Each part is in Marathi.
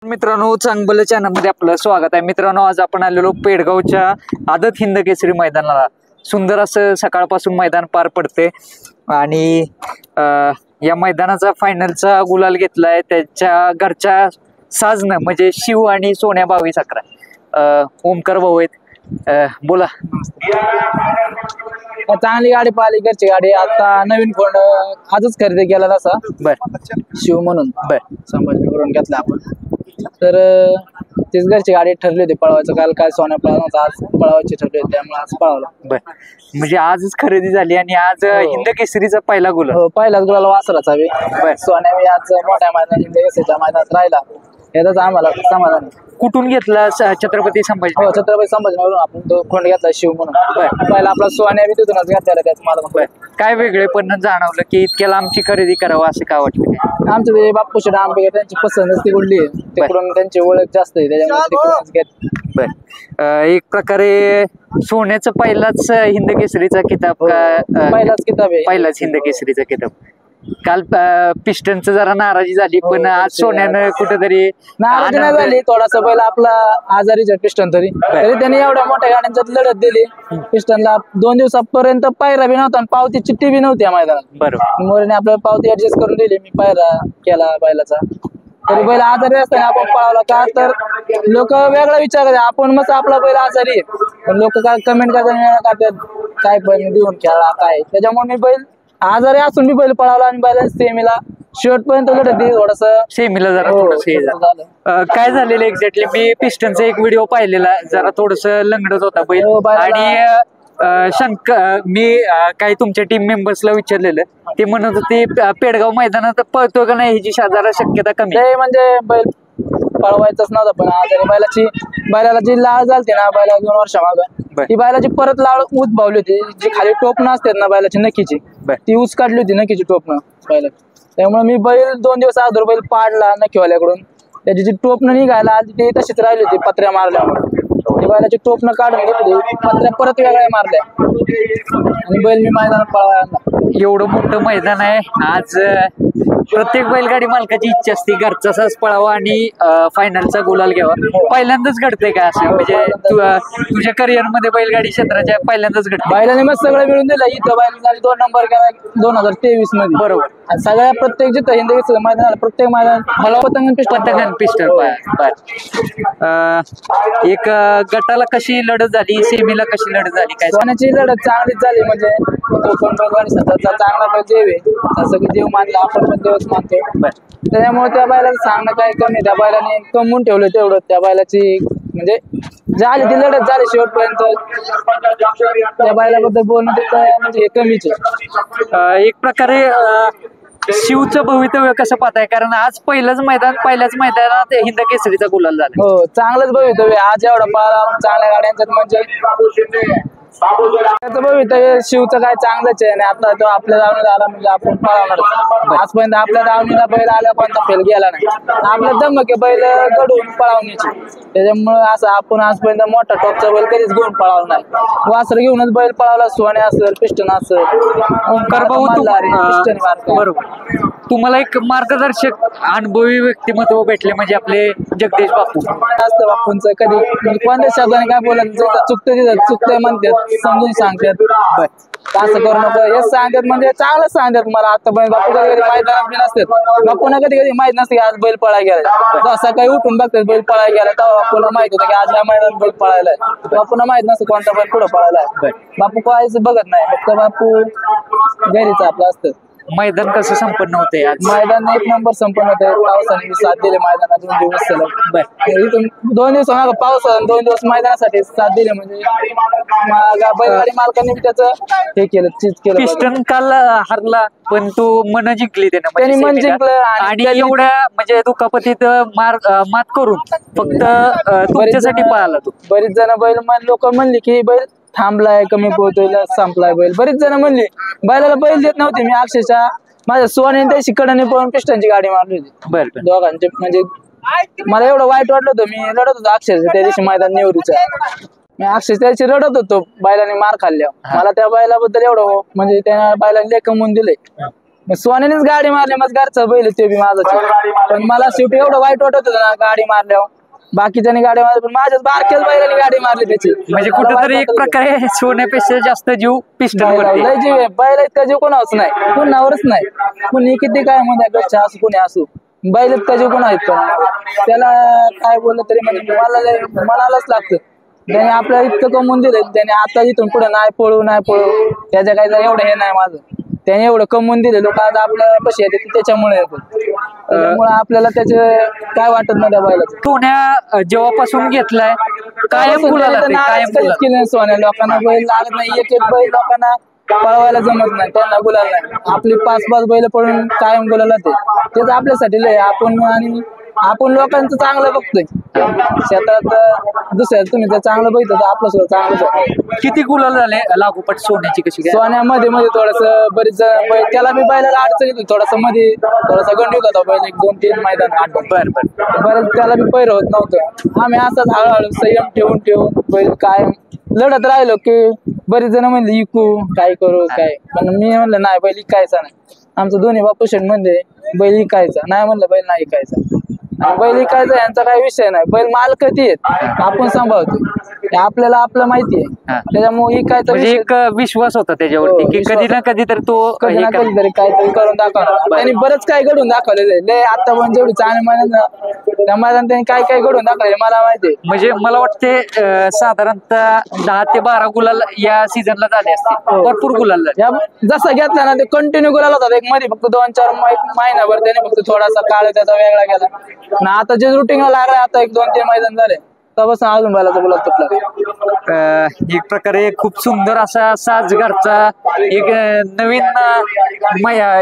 मित्रांनो, चांगलं चॅनल मध्ये आपलं स्वागत आहे. मित्रांनो, आज आपण आलेलो पेडगावच्या आदत हिंद केसरी मैदानाला. सुंदर असं सकाळपासून मैदान पार पडते आणि या मैदानाचा फायनलचा गुलाल घेतलाय त्याच्या घरच्या साजनं म्हणजे शिव आणि सोन्या 2211. ओमकार भाऊ आहेत. बोला. चांगली गाडी पाहिली, घरची गाडी. आता नवीन फोन आजच खरेदी केला तसा शिव म्हणून संभाजीवरून घेतला आपण. तर तीच घरची गाडी ठरली होती पळवायचं. काल काय सोन्या पळवणार, आज पळवायची ठरली होती, त्यामुळे आज पळवला. म्हणजे आजच खरेदी झाली आणि आज हिंद केसरीचा पहिला गुलाल. हो, पहिलाच गुलाल वासराचा बी. सोन्या बी आज मोठ्या मैदानात हिंद केसरीच्या मैदानात राहिला, याचाच आम्हाला समाधान. कुठून घेतला? छत्रपती संभाजी. हो, छत्रपती संभाजीवरून आपण तो खोंड घेतला शिव म्हणून. पहिला आपला सोन्या बी तिथूनच घेतलेला त्यात मला. काय वेगळे पण जाणवलं की इतक्याला आमची खरेदी करावं असं काय वाटतं? आमचं ते बाप्पूशी आंबे त्यांची पसंतच तिकडली आहे, तिकडून त्यांची ओळख जास्त आहे, त्याच्यामुळे तिकडूनच घेत. एक प्रकारे सोन्याचं पहिलाच हिंद केसरीचा किताब का? पहिलाच किताब आहे, पहिलाच हिंद केसरीचा किताब. काल पिस्टनचं जरा नाराजी झाली, पण आज सोन्यानं कुठेतरी नाराजी नाही झाली. थोडासा पहिला आपला आजारीच पिस्टन तरी त्यांनी एवढ्या मोठ्या गाड्यांच्यात लढत दिली. पिस्टनला 2 दिवसापर्यंत पायरा बी नव्हता आणि पावती चिठ्ठी बी नव्हती या मैदानात. बरोबर. मोरेने आपल्याला पावती ऍडजस्ट करून दिली. मी पायरा केला बैलाचा. तरी बैल आजारी असताना आपण पळावला का, तर लोक वेगळा विचार करतात. आपण मस्त आपला बैल आजारी आहे, लोक काय कमेंट करतात काय बैल देऊन खेळा काय. त्याच्यामुळे मी बैल आजारी असून मी बैल पळावला आणि बैल सेमीला शेवटपर्यंत लढत दिली. थोडस सेमीला जरा थोडस काय झालेलं एक्झॅक्टली, मी पिस्टनचा एक व्हिडिओ पाहिलेला, जरा थोडस लंगडत होता बैल. आणि मी काही तुमच्या टीम मेंबर्सला विचारलेलं, ते म्हणत होते पेडगाव मैदानात पळतोय का नाही ह्याची साधारण शक्यता कमी. म्हणजे बैल पळवायचाच नव्हता, पण आजारी बैलाला जी लाळ झालती ना बैला 2 वर्षामागं, ती बैलाची परत लाळ उचबावली होती. जी खाली टोपणं असतात ना बैलाची नक्कीची, ती ऊस काढली होती नक्कीची टोपणं बैला. त्यामुळे मी बैल 2 दिवस अगोदर बैल पाडला नक्कीवाल्याकडून. त्याची जी टोपणं निघायला आली ती तशीच राहिली होती पत्र्या मारल्यामुळे. ती बैलाची टोपणं काढून घेतली, पत्र्या परत वेगळ्या मारल्या आणि बैल मी मैदानात पळवायला. एवढं मोठं मैदान आहे आज. प्रत्येक बैलगाडी मालकाची इच्छा असते घरचा साज पळावा आणि फायनलचा गुलाल घ्यावा. पहिल्यांदाच घडतंय का असं, म्हणजे तुझ्या करिअर मध्ये बैलगाडी क्षेत्राच्या पहिल्यांदाच घडतं? बैलाने मग सगळं मिळून दिलं. इथं बैल 2 नंबर केला 2023 मध्ये. बरोबर. आणि सगळ्या प्रत्येक जिथं हिंद केसरी मैदान प्रत्येक मैदान मला पतंगन पिस्टल. एक गटाला कशी लढत झाली, सेमीला कशी लढत झाली? काय सोन्याची लढत चांगलीच झाली. म्हणजे तो पण बैलगाडी क्षेत्राचा चांगला बैल देव आहे, असं की देव मानला, आपण पण देवच मानतो. त्याच्यामुळे त्या बैलाचं सांगणं काय कमी. त्या बैलाने कमवून ठेवलं तेवढं. त्या बैलाची म्हणजे झाली ती लढत झाली शेवटपर्यंत. त्या बैलाबद्दल बोलणं म्हणजे हे कमीच आहे. एक प्रकारे शिवचं भवितव्य कसं पाहताय? कारण आज पहिल्याच मैदानात हिंद केसरीचा गुलाल झाला. हो, चांगलंच भवितव्य. आज एवढा पाळा चांगल्या गाड्यांच्यात म्हणजे भवितव्य शिवचं काय चांगलंच आहे. आणि आता तो आपल्या दावणीला आला म्हणजे आपण पळवणार. आजपर्यंत आपल्या दावणीला बैल आला कोणता फेल गेला नाही. आपल्या धमक बैल घडवून पळवण्याची. त्याच्यामुळे असं आपण आजपर्यंत मोठा टॉपचा बैल कधीच घेऊन पळावला नाही. वासर घेऊनच बैल पळावला. सोन्या असेल, पिस्टन असेल, ओंकार भाऊ बरोबर. तुम्हाला एक मार्गदर्शक अनुभवी व्यक्तिमत्व भेटले म्हणजे आपले जगदीश बापू. असतं बापूंचं कधी म्हणजे कोणत्या शब्दाने काय बोलायचं चुकते म्हणतात, समजून सांगतात असं करू नको हे सांगतात. म्हणजे चांगलंच सांगतात मला. आतापर्यंत बापू कधी मैदानात बी नसतात. बापूना कधी माहित नसते की आज बैल पळायला गेला. सकाळी उठून बघतात बैल पळायला गेला, तेव्हा बापूला माहित होतं की आज या मैदानात बैल पळायला आहे. बापूला माहित नसतं कोणता बैल पुढे पळायला आहे. बापू पळायचं बघत नाही, फक्त बापू घरीच आपलं असतं. मैदान कसं संपन्न होते आज? मैदान 1 नंबर संपन्न होते. पावसाने साथ दिले मैदानात 2 दिवस सलग. इथून 2 दिवस पावसाने 2 दिवस मैदानासाठी साथ दिले. म्हणजे बैलगाडी मालकांनी त्याचं हे केलं, चीज केलं. पिस्टन काल हरला पण तू मन जिंकली त्यांनी मन जिंकलं. आणि एवढ्या म्हणजे दुखापतीत मात करून फक्त तुमच्यासाठी पळाला तू. बरीच जण बैल लोक म्हणली की बैल थांबलाय, कमी पोहतोय, संपलाय बैल. बरीच जण म्हणली. बैलाला बैल देत नव्हते मी. अक्षरशः माझ्या सोन्याने त्याची कडने पळून पिस्टनची गाडी मारली होती दोघांचे. म्हणजे मला एवढं वाईट वाटलं होतं. मी रडत होतो अक्षरशः त्या दिवशी मैदान निवडीचा. मी अक्षरशः त्याची रडत होतो बैलाने मार खाल्ल्यावर. मला त्या बैलाबद्दल एवढं म्हणजे त्या बैलाने लय कमवून दिले. मग सोन्यानेच गाडी मारली, मग घरचा बैल ते बी माझा. पण मला शेवटी एवढं वाईट वाटत होतं ना गाडी मारल्यावर. बाकीच्यानी गाडी मारली पण माझ्याच बारक्याच बैलांनी गाडी मारली त्याची. म्हणजे कुठेतरी एक प्रकारे सोन्यापेक्षा जास्त जीव पिस्टन वरती. लय जीव आहे बैल, इतका जीव कोणावरच नाही, कोणावरच नाही. कुणी किती काय मध्ये गच्चा असू कुणी असू, बैल इतका जीव कोणा आहेत पण त्याला काय बोललं तरी म्हणजे मला मनालाच लागतं. त्याने आपल्याला इतकं कमवून दिलं, त्याने आता इथून पुढे नाही पळू त्याच्या काय एवढं हे नाही माझं. त्याने एवढं कमवून दिले, लोक आज आपल्या पैसे येते त्याच्यामुळे येतात. त्यामुळे आपल्याला त्याचे काय वाटत नाही त्या बैलाचं. सोन्या जेव्हापासून घेतलाय कायम गुलाला ते, कायम गुलाल. सोन्या लोकांना बैल लागत नाही, एक बैल लोकांना पळवायला जमत नाही, त्यांना गुलाल नाही. आपली 5-5 बैल पळून कायम गुलाला तेच आपल्यासाठी लय. आपण लोकांचं चांगलं बघतोय शेतात, दुसऱ्या तुम्ही जर चांगलं बघितलं तर आपलं सुद्धा चांगलं. किती गुलाल झाले लागोपाठ सोन्याची कशी काय? सोन्यामध्ये थोडस बरीच त्याला मी बैलाला अडचण येतो, थोडासा गंडीत होता बैल, 1-2-3 मैदान आठवण. बरं त्याला मी पैर होत नव्हतं. आम्ही असंच हळूहळू संयम ठेवून बैल काय लढत राहिलो की बरीच जण म्हणले इकू काय करू काय, पण मी म्हणलं नाही बैल इकायचा नाही. आमचं दोन्ही बापू शेठ म्हणजे बैल इकायचा नाही, म्हणलं बैल नाही इकायचा. बैल इकायचा यांचा काही विषय नाही, बैल मालक ते आपण सांभाळतो, आपल्याला आपलं माहिती आहे. त्याच्यामुळे इकायचा म्हणजे एक विश्वास होता त्याच्यावरती की कधी ना कधी तर तो कधी ना कधीतरी काहीतरी करून दाखवणार. त्यांनी बरंच काय घडून दाखवलेलं आहे आता पण जेवढी चांगली मैदान त्या मैदान त्यांनी काय घडून दाखवले मला माहिती आहे. म्हणजे मला वाटते साधारणतः 10 ते 12 गुलाल या सीझनला झाले असते, भरपूर गुलाल झाले. जसं घेतला ना ते कंटिन्यू गुलाल होता. एक मध्ये फक्त 2-4 महिनाभर त्याने फक्त थोडासा काळ त्याचा वेगळा गेला ना. आता जे रुटीनला लागलाय आता 1-2-3 मैदान झाले तेव्हा अजून बैलाचा गुलाल तुटला. एक प्रकारे खूप सुंदर असा साज घरचा एक नवीन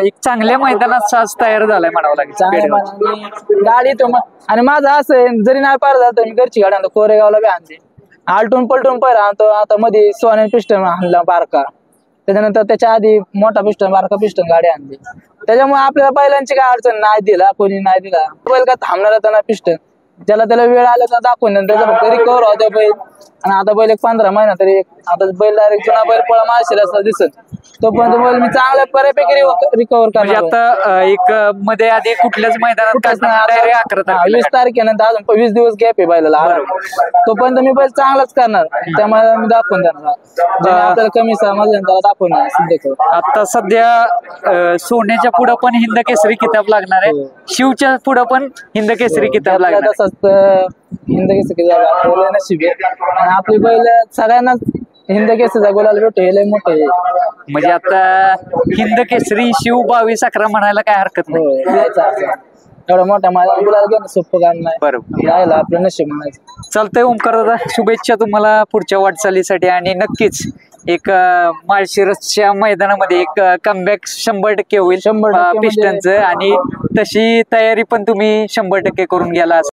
एक चांगल्या मैदानात साज तयार झालाय म्हणावं लागेल. गाडी तो आणि माझं असं आहे, जरी नाही पार झालं तर मी घरची गाडी आणतो, कोरेगावला बी आणते, आलटून पलटून पैर आणतो. आता मध्ये सोन्या पिस्टन आणला बारका, त्याच्यानंतर त्याच्या आधी मोठा पिस्टन बारका पिस्टन गाडी आणली. त्याच्यामुळे आपल्याला बैलांची काय अडचण नाही दिला, कोणी नाही दिला बैल का थांबणार होता ना पिस्टन, ज्याला त्याला वेळ आला तर दाखवून त्याचा फक्त रिकवर होता बैल. आणि आता बैल 15 महिना तरी आता बैल डायरेक्ट जुना बैल पळा माळशिर असं दिसत, तोपर्यंत बैल मी चांगल्या बऱ्यापैकी रिकवर म्हणजे आता एक मध्ये आधी कुठल्याच मैदानात 20 तारखेनंतर अजून 20 दिवस गॅप आहे बैलाला, तोपर्यंत मी बैल चांगलाच करणार. त्यामुळे मी दाखवून देणार आपल्याला कमी समाज त्याला दाखवणार. आता सध्या सोन्याच्या पुढं पण हिंद केसरी किताब लागणार आहे, शिवच्या पुढं पण हिंद केसरी किताब लागणार. तसंच हिंद केसरी नशीब आहे आणि आपली बैल सगळ्यांना हिंद केसरीचा गुलाल भेटतो हे लय मोठं आहे. म्हणजे आता हिंद केसरी शिव 22-11 म्हणायला काय हरकत नाही. एवढा मोठा माझा गुलाल घेणं सोपं काम नाही. बरोबर राहिला आपलं नशीब म्हणायचं. चालतंय ओमकार दादा, शुभेच्छा तुम्हाला पुढच्या वाटचालीसाठी. आणि नक्कीच एक माळशिरसच्या मैदानामध्ये एक कमबॅक 100% होईल 100% पिस्टनचं, आणि तशी तयारी पण तुम्ही 100% करून गेला.